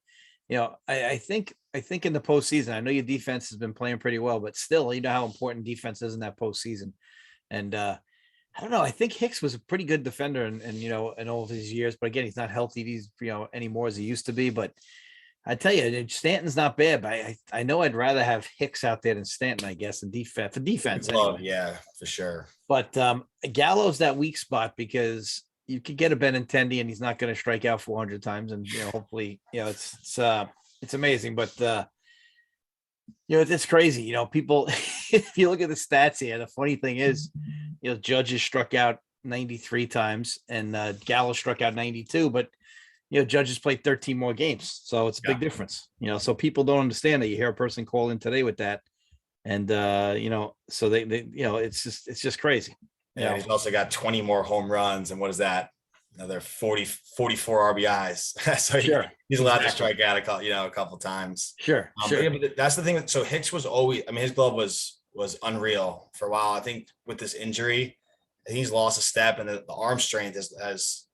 I think in the postseason, I know your defense has been playing pretty well, but still, you know how important defense is in that postseason. And I don't know. I think Hicks was a pretty good defender in all of his years, but again, he's not healthy. He's anymore as he used to be. But I tell you, Stanton's not bad. But I know I'd rather have Hicks out there than Stanton, I guess, in defense for defense. Anyway. Yeah, for sure. But Gallo's that weak spot because you could get a Benintendi and he's not going to strike out 400 times, and hopefully it's amazing. But it's crazy. People, if you look at the stats here, the funny thing is, Judge has struck out 93 times and Gallo struck out 92, but Judge has played 13 more games. So it's a big difference, so people don't understand that. You hear a person call in today with that. And, so they it's just crazy. Yeah. He's also got 20 more home runs. And what is that? Another 44 RBIs. So he's allowed to strike out a couple times. Sure. But that's the thing. So Hicks was always, his glove was unreal for a while. I think with this injury, he's lost a step, and the arm strength has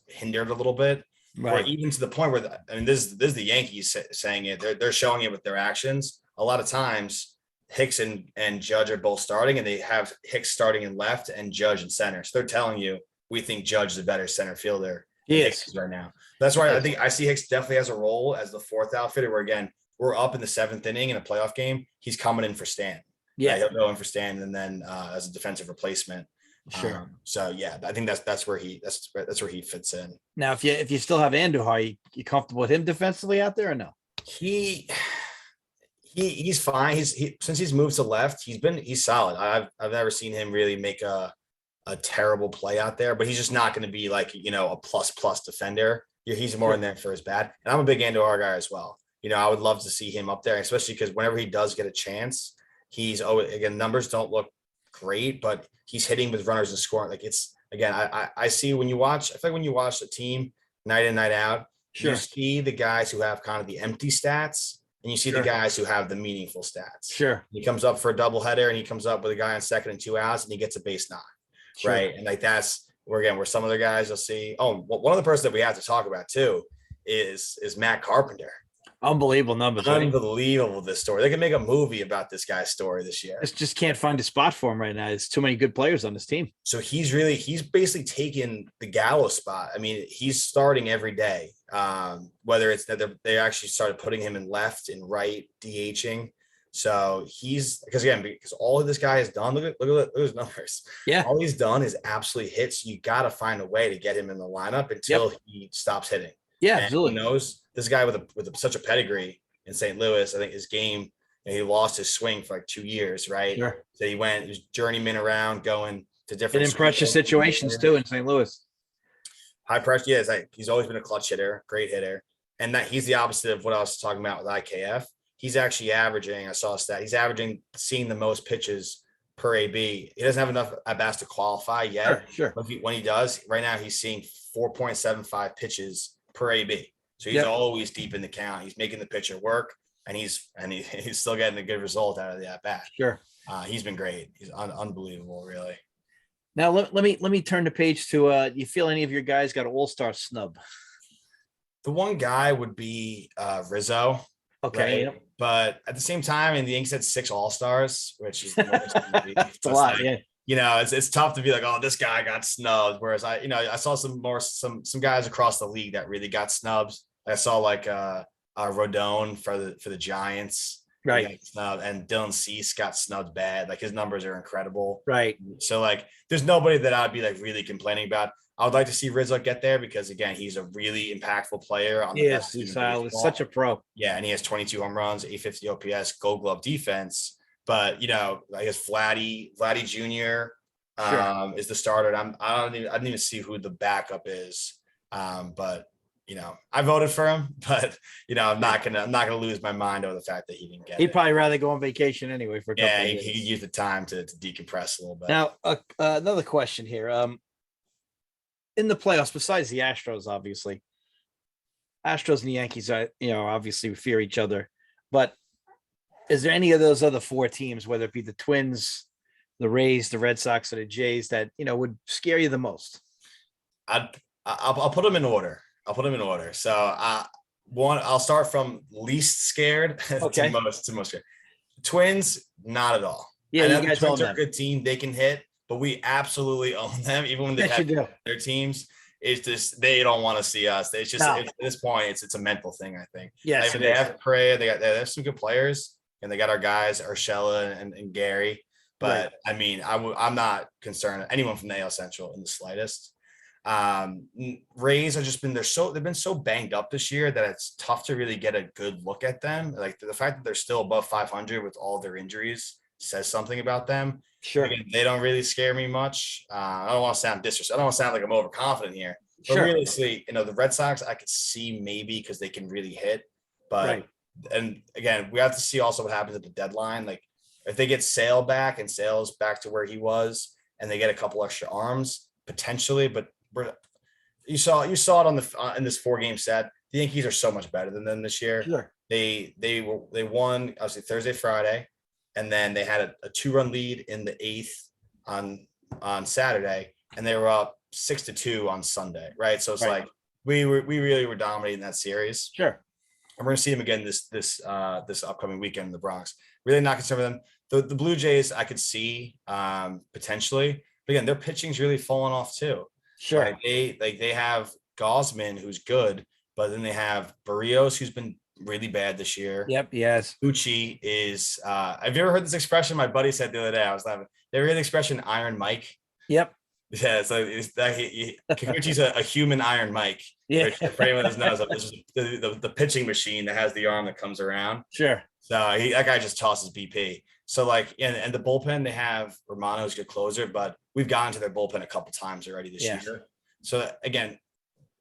hindered a little bit. Right. Or even to the point where, this is the Yankees saying it. They're showing it with their actions. A lot of times, Hicks and Judge are both starting, and they have Hicks starting in left and Judge in center. So they're telling you, we think Judge is a better center fielder. He is right now. That's why I think I see Hicks definitely has a role as the fourth outfitter, where again, we're up in the seventh inning in a playoff game. He's coming in for Stan. Yeah. He'll go in for Stan, and then as a defensive replacement. Sure. So yeah, I think that's where he fits in. Now, if you still have Andujar, you comfortable with him defensively out there or no? He's fine. Since he's moved to left, he's solid. I've never seen him really make a terrible play out there, but he's just not going to be like, a plus defender. He's more in there for his bat. And I'm a big Andujar guy as well. I would love to see him up there, especially because whenever he does get a chance, he's always, again, numbers don't look great, but he's hitting with runners and scoring. Like it's, again, I see when you watch, I feel like when you watch the team night in, night out, you see the guys who have kind of the empty stats, and you see the guys who have the meaningful stats. Sure. He comes up for a doubleheader, and he comes up with a guy on second and 2 outs, and he gets a base knock. Sure. Right. And like that's where some other guys will see. Oh, one of the persons that we have to talk about too is Matt Carpenter. Unbelievable numbers. Unbelievable, this story. They can make a movie about this guy's story this year. Just can't find a spot for him right now. There's too many good players on this team. So he's basically taken the Gallo spot. I mean, he's starting every day. Whether it's that they actually started putting him in left and right, DHing. So because all of this guy has done, look at his numbers. Yeah. All he's done is absolutely hits. You got to find a way to get him in the lineup until he stops hitting. Yeah, absolutely. He knows this guy with such a pedigree in St. Louis. I think his game, he lost his swing for like 2 years, right? Sure. So he was journeyman around, going to different in pressure situations too in St. Louis. High pressure, yeah. He's always been a clutch hitter, great hitter, and that he's the opposite of what I was talking about with IKF. He's actually averaging, I saw a stat, he's averaging seeing the most pitches per AB. He doesn't have enough at bats to qualify yet. Sure. But when he does, right now he's seeing 4.75 pitches per AB. So he's always deep in the count. He's making the pitcher work, and he's still getting a good result out of the at bat. Sure. He's been great. He's unbelievable, really. Now let me turn the page to you feel any of your guys got an all-star snub? The one guy would be Rizzo. Okay. Right? But at the same time, the Yankees had 6 all-stars, which is it's a lot. Like, it's tough to be like, oh, this guy got snubbed. Whereas I saw some guys across the league that really got snubs. I saw like Rodon for the Giants. Right. And Dylan Cease got snubbed bad. Like his numbers are incredible. Right. So like there's nobody that I'd be like really complaining about. I would like to see Rizzo get there because again, he's a really impactful player on the Yes, best team he's in baseball. such a pro. Yeah, and he has 22 home runs, 850 OPS, Gold Glove defense. But I guess Vladdy Jr. Sure. Is the starter. And I didn't even see who the backup is. But I voted for him, but I'm not gonna lose my mind over the fact that he didn't get He'd it. probably rather go on vacation anyway for a couple Yeah, of he days. could use the time to decompress a little bit. Now, another question here. In the playoffs, besides the Astros, obviously, Astros and the Yankees are, obviously fear each other. But is there any of those other four teams, whether it be the Twins, the Rays, the Red Sox, or the Jays, that would scare you the most? I'll put them in order. So I'll start from least scared Okay. to most scared. Twins, not at all. Yeah, I know you the guys own Twins are a them. good team. They can hit, but we absolutely own them, even when they've Yes, you had do. their teams. It's just they don't want to see us. It's just No. at this point, it's a mental thing. I think. Yes, Like, it they is. have Correa. They have some good players, and they got our guys, Urshela and Gary. Right. But I mean, I'm not concerned anyone from the AL Central in the slightest. Rays have just been they've been so banged up this year that it's tough to really get a good look at them. Like the fact that they're still above 500 with all their injuries says something about them. Sure. Again, they don't really scare me much. I don't want to sound disrespectful. I don't want to sound like I'm overconfident here. But Sure. realistically, the Red Sox I could see maybe because they can really hit. But Right. and again, we have to see also what happens at the deadline. Like if they get Sale back and Sale's back to where he was, and they get a couple extra arms potentially, but you saw it on the in this 4-game set. The Yankees are so much better than them this year. Sure. They won obviously Thursday, Friday, and then they had a 2-run lead in the 8th on Saturday, and they were up 6-2 on Sunday. Right, so it's Right. like we really were dominating that series. Sure. And we're gonna see them again this upcoming weekend in the Bronx. Really not concerned with them. The Blue Jays I could see potentially, but again, their pitching's really fallen off too. Sure. Like they have Gosman, who's good, but then they have Barrios, who's been really bad this year. Yep. Yes. Gucci is have you ever heard this expression? My buddy said the other day, I was laughing. They heard the expression Iron Mike. Yep. Yeah, so it's that Kikuchi's a human Iron Mike. Yeah. Which for anyone that knows, this is the pitching machine that has the arm that comes around. Sure. So that guy just tosses BP. So like, and the bullpen, they have Romano's good closer, but we've gotten to their bullpen a couple times already this year. So again,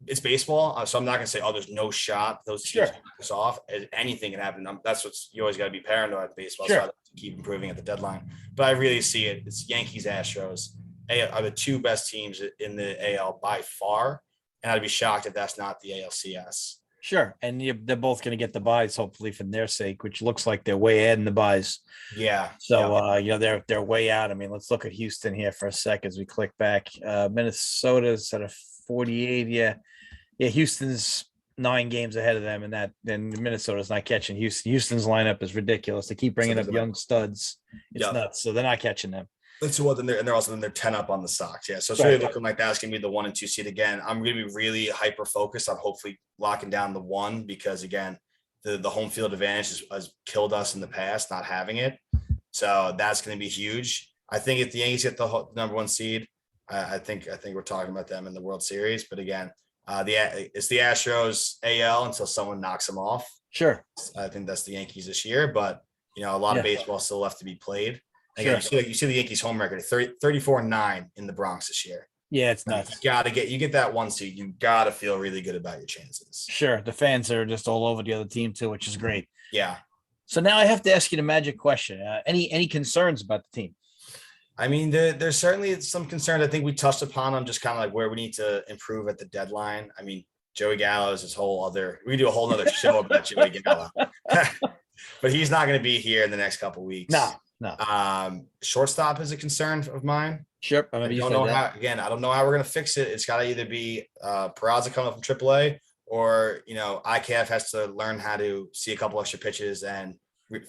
it's baseball. So I'm not going to say, oh, there's no shot. Those teams knock us off. Anything can happen. That's what's, you always got to be paranoid at baseball. Sure. So I like to keep improving at the deadline. But I really see it. It's Yankees, Astros are the two best teams in the AL by far. And I'd be shocked if that's not the ALCS. Sure. And they're both going to get the buys, hopefully, for their sake, which looks like they're way ahead in the buys. Yeah. So, they're way out. I mean, let's look at Houston here for a sec as we click back. Minnesota's at a 48. Yeah. Houston's 9 games ahead of them, and then Minnesota's not catching Houston. Houston's lineup is ridiculous. They keep bringing up young studs. It's nuts. So they're not catching them. That's what, and they're also 10 up on the Sox. Yeah. So it's really looking like that's going to be the 1 and 2 seed again. I'm going to be really hyper focused on hopefully locking down the 1 because again, the home field advantage has killed us in the past, not having it. So that's going to be huge. I think if the Yankees get the number 1 seed, I think we're talking about them in the World Series. But again, it's the Astros AL until someone knocks them off. Sure. I think that's the Yankees this year, but a lot of baseball still left to be played. Again, you see the Yankees home record, 34-9 in the Bronx this year. Yeah, it's nuts. You get that 1 seed. You got to feel really good about your chances. Sure. The fans are just all over the other team too, which is great. Yeah. So now I have to ask you the magic question. Any concerns about the team? I mean, there's certainly some concerns. I think we touched upon them, just kind of like where we need to improve at the deadline. I mean, Joey Gallo is we do a whole other show about Joey Gallo, but he's not going to be here in the next couple of weeks. No. Shortstop is a concern of mine. Sure. I don't know how we're going to fix it. It's got to either be Peraza coming up from AAA or, ICAF has to learn how to see a couple extra pitches and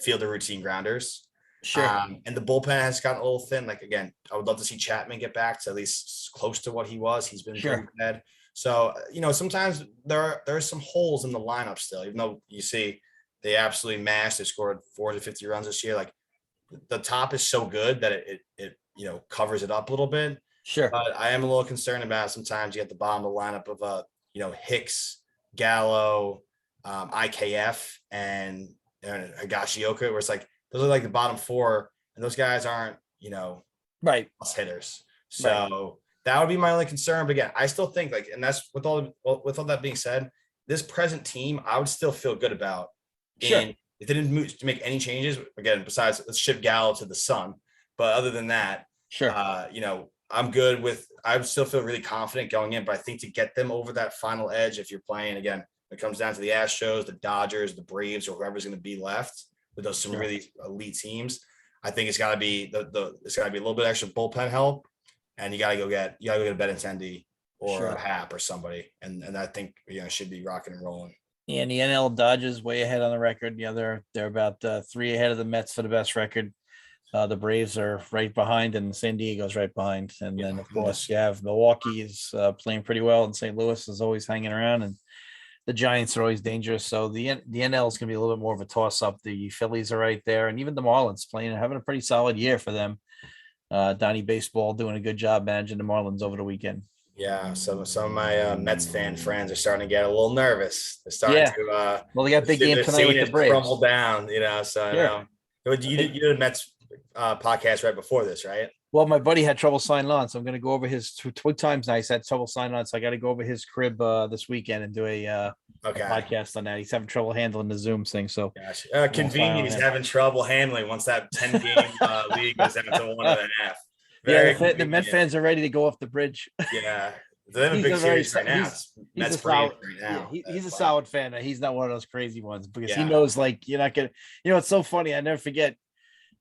field the routine grounders. Sure. And the bullpen has gotten a little thin. Like, again, I would love to see Chapman get back to at least close to what he was. He's been very bad. So, sometimes there are some holes in the lineup still, even though you see they absolutely mashed. They scored 450 runs this year. Like, the top is so good that it covers it up a little bit. Sure. But I am a little concerned about sometimes you get the bottom of the lineup of Hicks, Gallo, IKF, and Higashioka, where it's like those are like the bottom four, and those guys aren't Right. plus hitters. Right. So that would be my only concern. But again, I still think and that's with all that being said, this present team I would still feel good about. Sure. And if they didn't make any changes, again, besides let's ship Gallo to the Sun. But other than that, Sure. I'm good with. I would still feel really confident going in. But I think to get them over that final edge, if you're playing again, it comes down to the Astros, the Dodgers, the Braves, or whoever's going to be left with those some really elite teams. I think it's got to be it's got to be a little bit extra bullpen help, and you got to go get a Benintendi or a Hap or somebody, and I think should be rocking and rolling. Yeah, and the NL Dodgers way ahead on the record. They're about 3 ahead of the Mets for the best record. The Braves are right behind, and San Diego's right behind. And then, of course, you have Milwaukee is playing pretty well, and St. Louis is always hanging around, and the Giants are always dangerous. So the NL is going to be a little bit more of a toss-up. The Phillies are right there, and even the Marlins having a pretty solid year for them. Donnie Baseball doing a good job managing the Marlins over the weekend. Yeah, some of my Mets fan friends are starting to get a little nervous. They're starting to they got a big game tonight with the Braves. Crumble down, So sure. You did a Mets podcast right before this, right? Well, my buddy had trouble signing on, so I'm going to go over his two times now. He's had trouble signing on, so I got to go over his crib this weekend and do a podcast on that. He's having trouble handling the Zoom thing. So convenient. He's having trouble handling once that 10-game league goes down to 1.5. The Met fans are ready to go off the bridge. Yeah. They have a big series right now. He's a solid fan. He's not one of those crazy ones because he knows you're not gonna. It's so funny. I never forget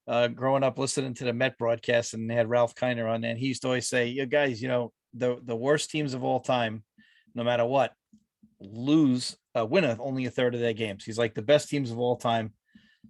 growing up listening to the Met broadcast, and they had Ralph Kiner on there, and he used to always say, "You guys, the worst teams of all time, no matter what, win only a third of their games." He's like, the best teams of all time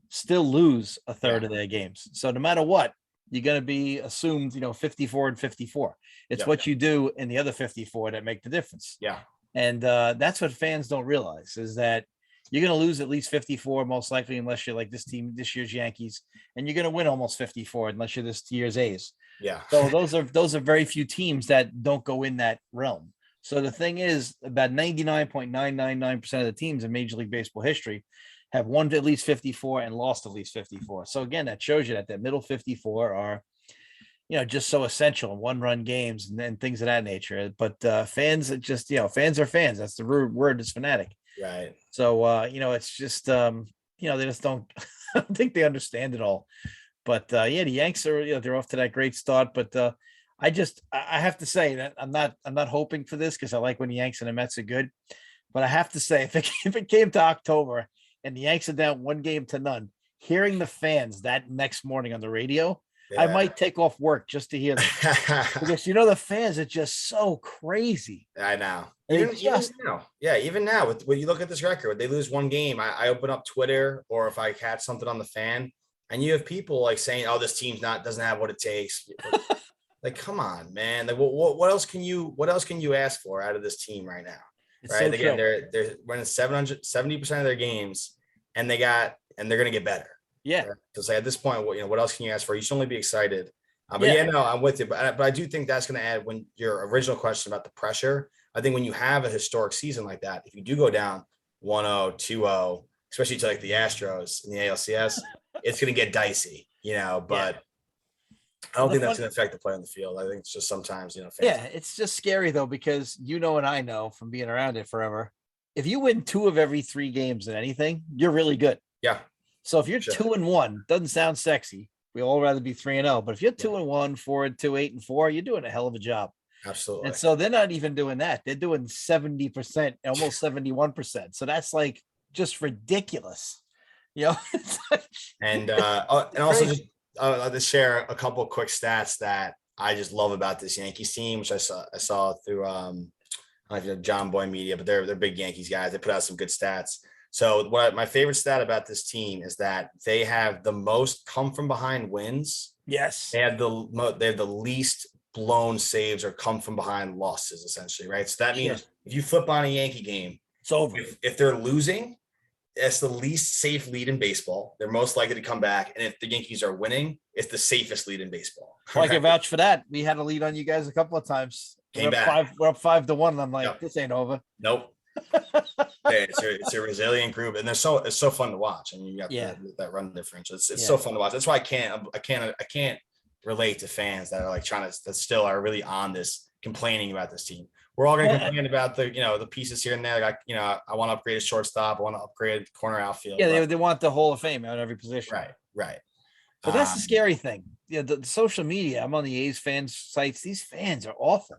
still lose a third of their games. So no matter what, you're going to be assumed, 54 and 54. It's what you do in the other 54 that make the difference. Yeah. And that's what fans don't realize is that you're going to lose at least 54, most likely, unless you're like this year's Yankees, and you're going to win almost 54 unless you're this year's A's. Yeah. So those are very few teams that don't go in that realm. So the thing is, about 99.999% of the teams in Major League Baseball history have won at least 54 and lost at least 54. So again, that shows you that middle 54 are, just so essential in one-run games and things of that nature. But fans are just, fans are fans. That's the word is fanatic. Right. So, it's just, they just don't, I don't think they understand it all. But the Yanks are, they're off to that great start. But I have to say that I'm not hoping for this because I like when the Yanks and the Mets are good. But I have to say, if it came to October and the Yanks are down 1-0, hearing the fans that next morning on the radio, I might take off work just to hear them. Because the fans are just so crazy. I know. Even now, when you look at this record, when they lose one game, I open up Twitter or if I catch something on the fan, and you have people saying, "Oh, this team's doesn't have what it takes." Come on, man. What else can you ask for out of this team right now? It's right? So Again, they're winning 70% of their games, and they're going to get better. Yeah. Because at this point, what else can you ask for? You should only be excited. I'm with you. But I do think that's going to add when your original question about the pressure. I think when you have a historic season like that, if you do go down 1-0, 2-0, especially to the Astros in the ALCS, it's going to get dicey, but I don't think that's going to affect the play on the field. I think it's just sometimes, fans. Yeah, it's just scary though, because and I know from being around it forever, if you win 2 of every 3 games in anything, you're really good. Yeah. So if you're 2-1, doesn't sound sexy. We all rather be 3-0, but if you're 2-1, 4-2, 8-4, you're doing a hell of a job. Absolutely. And so they're not even doing that. They're doing 70%, almost 71%. So that's just ridiculous. And also just I'll just share a couple of quick stats that I just love about this Yankees team, which I saw through I don't know if you know John Boy Media, but they're big Yankees guys. They put out some good stats. So my favorite stat about this team is that they have the most come from behind wins. Yes. They have the least blown saves or come from behind losses, essentially, right? So that means if you flip on a Yankee game, it's over. If they're losing, it's the least safe lead in baseball. They're most likely to come back. And if the Yankees are winning, it's the safest lead in baseball. Well, I can vouch for that. We had a lead on you guys a couple of times. Came back. We're up 5-1. And I'm like, This ain't over. Nope. It's a resilient group, and it's so fun to watch. I mean, you got that run differential. It's so fun to watch. That's why I can't relate to fans that are like that still are really on this, complaining about this team. We're all going to complain about the pieces here and there. Like, I want to upgrade a shortstop. I want to upgrade corner outfield. Yeah, they want the Hall of Fame out of every position. Right. But that's the scary thing. The social media. I'm on the A's fans sites. These fans are awful.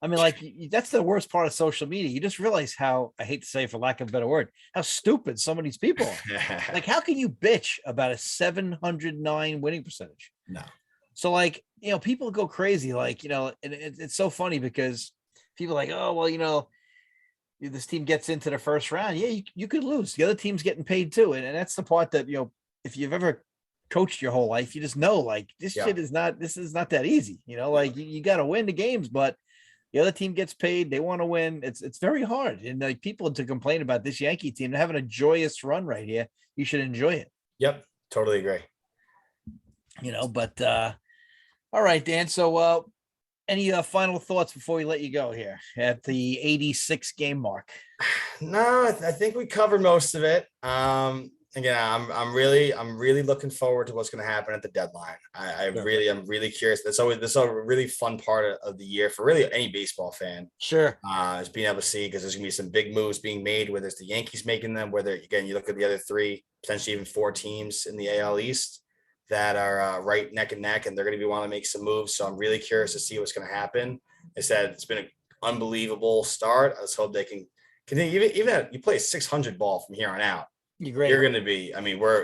I mean, like, that's the worst part of social media. You just realize how, I hate to say, for lack of a better word, how stupid some of these people are. Like, how can you bitch about a 709 winning percentage? No. So, like, people go crazy. Like, and it's so funny because people are like, oh, well, this team gets into the first round. Yeah, you could lose. The other team's getting paid too. And that's the part that, if you've ever coached your whole life, you just know, like, this is not that easy. Like, you got to win the games, but the other team gets paid. They want to win. It's very hard. And like, people to complain about this Yankee team, they're having a joyous run right here. You should enjoy it. Yep. Totally agree. But all right, Dan. So any final thoughts before we let you go here at the 86 game mark? No, I think we covered most of it. Again, I'm really looking forward to what's going to happen at the deadline. I'm really curious. That's a really fun part of the year for really any baseball fan. Sure. Is being able to see, because there's going to be some big moves being made, whether it's the Yankees making them, whether, again, you look at the other 3, potentially even 4 teams in the AL East that are right neck and neck, and they're going to want to make some moves. So I'm really curious to see what's going to happen. I said it's been an unbelievable start. Let's hope they can continue. Even you play 600 ball from here on out. You're going to be,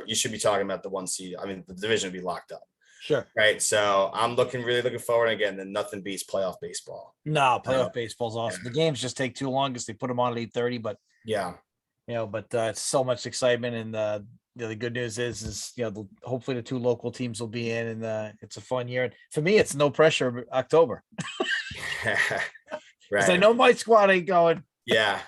you should be talking about the 1 seed. The division will be locked up. Sure. Right. So I'm really looking forward. Again, then nothing beats playoff baseball. No, playoff baseball is awesome. Yeah. The games just take too long because they put them on at 8:30, but it's so much excitement. And the good news is hopefully the 2 local teams will be in, and it's a fun year. And for me, it's no pressure October. Right. Because I know my squad ain't going. Yeah.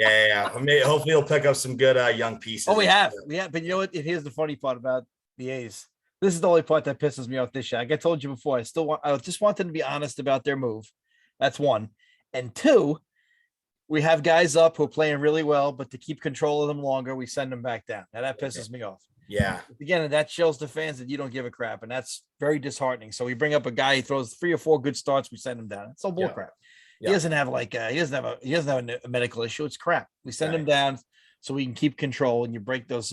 Hopefully he'll pick up some good young pieces. Oh, we have. But you know what? Here's the funny part about the A's. This is the only part that pisses me off this year. Like I told you before, I just want them to be honest about their move. That's 1. And 2, we have guys up who are playing really well, but to keep control of them longer, we send them back down. Now that pisses me off. Yeah. Again, that shows the fans that you don't give a crap, and that's very disheartening. So we bring up a guy, he throws 3 or 4 good starts, we send him down. It's all bull crap. Yeah. He doesn't have a medical issue. It's crap. We send him down so we can keep control, and you break those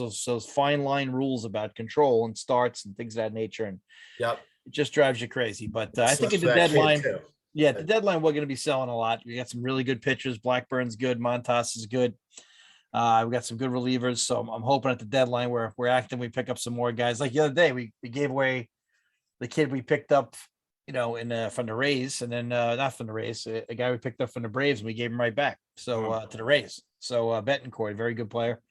fine line rules about control and starts and things of that nature. And it just drives you crazy. But I think at the deadline, the deadline, we're going to be selling a lot. We got some really good pitchers. Blackburn's good. Montas is good. We got some good relievers. So I'm hoping at the deadline we're acting. We pick up some more guys. Like the other day, we gave away the kid we picked up, from the Rays, and then not from the Rays, a guy we picked up from the Braves, and we gave him right back. So to the Rays. So Betancourt, very good player.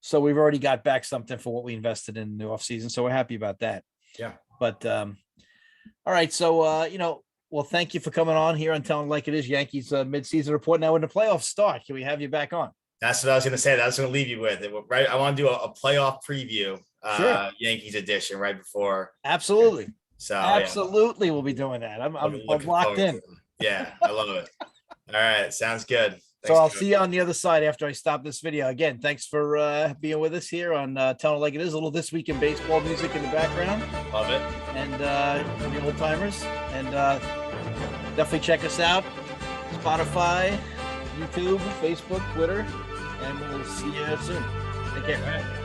So we've already got back something for what we invested in the offseason. So we're happy about that. Yeah. But all right. So well, thank you for coming on here and telling like it is Yankees midseason report. Now when the playoffs start, can we have you back on? That's what I was going to say. That's going to leave you with it, right? I want to do a playoff preview, Yankees edition right before. Absolutely. So absolutely, we'll be doing that. I'm locked in. Yeah, I love it. All right, sounds good. Thanks, so I'll see you on the other side after I stop this video. Again, thanks for being with us here on Telling It Like It Is. A little This Week in Baseball music in the background. Love it. And for the old timers. And definitely check us out. Spotify, YouTube, Facebook, Twitter, and we'll see you soon. Take care.